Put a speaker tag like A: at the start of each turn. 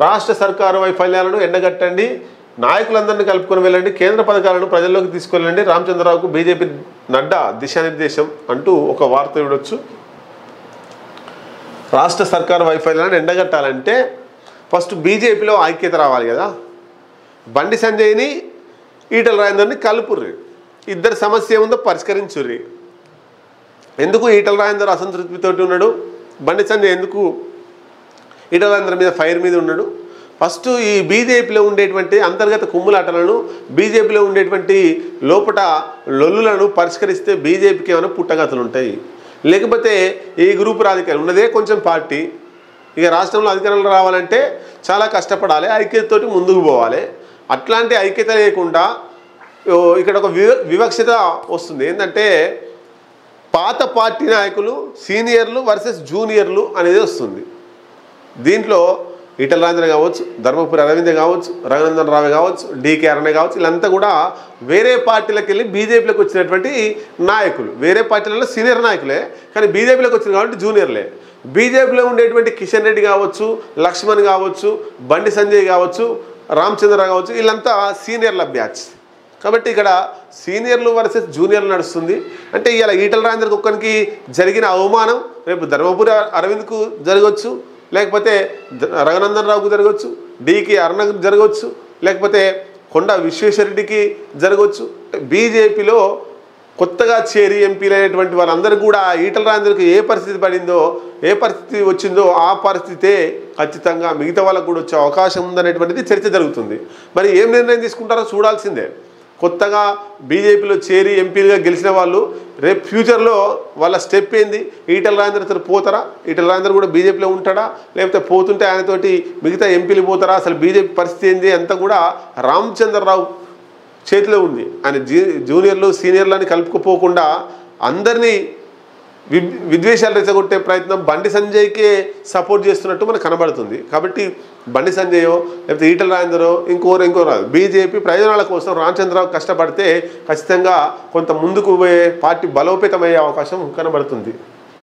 A: రాష్ట్ర సర్కారు వైఫల్యాలను ఎండగట్టండి, నాయకులందరినీ కలుపుకొని వెళ్ళండి, కేంద్ర పథకాలను ప్రజల్లోకి తీసుకెళ్ళండి, రామచంద్రరావుకు బీజేపీ నడ్డా దిశానిర్దేశం అంటూ ఒక వార్త ఇవ్వవచ్చు. రాష్ట్ర సర్కారు వైఫల్యాలను ఎండగట్టాలంటే ఫస్ట్ బీజేపీలో ఐక్యత రావాలి కదా. బండి సంజయ్ని ఈటల రాజేందర్ని కలుపుర్రి, ఇద్దరు సమస్య ఏముందో పరిష్కరించుర్రి. ఎందుకు ఈటల రాజేందర్ అసంతృప్తితోటి ఉన్నాడు, బండి సంజయ్ ఎందుకు ఈటల రాజేందర్ మీద ఫైర్ మీద ఉన్నాడు? ఫస్ట్ ఈ బీజేపీలో ఉండేటువంటి అంతర్గత కుమ్ములాటలను, బీజేపీలో ఉండేటువంటి లోపట లొల్లులను పరిష్కరిస్తే బీజేపీకి ఏమైనా పుట్టగతులు ఉంటాయి. లేకపోతే ఈ గ్రూప్ రాజకీయాలు ఉన్నదే కొంచెం పార్టీ, ఇక రాష్ట్రంలో అధికారంలో రావాలంటే చాలా కష్టపడాలి, ఐక్యతతోటి ముందుకు పోవాలి. అట్లాంటి ఐక్యత లేకుండా ఇక్కడ ఒక వివక్షత వస్తుంది. ఏంటంటే పాత పార్టీ నాయకులు సీనియర్లు వర్సెస్ జూనియర్లు అనేది వస్తుంది. దీంట్లో ఈటల రాజేందర్ కావచ్చు, ధర్మపురి అరవింద్ కావచ్చు, రఘునందన్ రావు కావచ్చు, డీకే అరణ్య కావచ్చు, వీళ్ళంతా కూడా వేరే పార్టీలకు వెళ్ళి బీజేపీలోకి వచ్చినటువంటి నాయకులు. వేరే పార్టీలలో సీనియర్ నాయకులే, కానీ బీజేపీలోకి వచ్చిన కాబట్టి జూనియర్లే. బీజేపీలో ఉండేటువంటి కిషన్ రెడ్డి కావచ్చు, లక్ష్మణ్ కావచ్చు, బండి సంజయ్ కావచ్చు, రామచంద్రరావు కావచ్చు, వీళ్ళంతా సీనియర్ల బ్యాచ్. కాబట్టి ఇక్కడ సీనియర్లు వర్సెస్ జూనియర్లు నడుస్తుంది. అంటే ఇలా ఈటల రాజేందర్కి ఒక్కరికి జరిగిన అవమానం రేపు ధర్మపురి అరవింద్కు జరగవచ్చు, లేకపోతే రఘునందన్ రావుకు జరగవచ్చు, డీకే అరుణకు జరగవచ్చు, లేకపోతే కొండ విశ్వేశ్వరరెడ్డికి జరగవచ్చు. బీజేపీలో కొత్తగా చేరి ఎంపీలు అయినటువంటి వాళ్ళందరూ కూడా ఈటల రాజేందర్కి ఏ పరిస్థితి పడిందో, ఏ పరిస్థితి వచ్చిందో ఆ పరిస్థితే ఖచ్చితంగా మిగతా వాళ్ళకు కూడా వచ్చే అవకాశం ఉందనేటువంటిది చర్చ జరుగుతుంది. మరి ఏం నిర్ణయం తీసుకుంటారో చూడాల్సిందే. కొత్తగా బీజేపీలో చేరి ఎంపీలుగా గెలిచిన వాళ్ళు రేపు ఫ్యూచర్లో వాళ్ళ స్టెప్ ఏంది? ఈటల రాజేందర్ పోతారా? ఈటల రాజేందర్ కూడా బీజేపీలో ఉంటాడా? లేకపోతే పోతుంటే ఆయనతోటి మిగతా ఎంపీలు పోతారా? అసలు బీజేపీ పరిస్థితి ఏంది అంతా కూడా రామచంద్రరావు చేతిలో ఉంది. ఆయన జూనియర్లు సీనియర్లని కలుపుకుపోకుండా అందరినీ విద్వేషాలు రెచ్చగొట్టే ప్రయత్నం బండి సంజయ్కే సపోర్ట్ చేస్తున్నట్టు మనకు కనబడుతుంది. కాబట్టి బండి సంజయో లేకపోతే ఈటల రాజేందరో ఇంకో రాదు. బీజేపీ ప్రయోజనాల కోసం రామచంద్రరావు కష్టపడితే ఖచ్చితంగా కొంత ముందుకు పోయే పార్టీ బలోపేతమయ్యే అవకాశం కనబడుతుంది.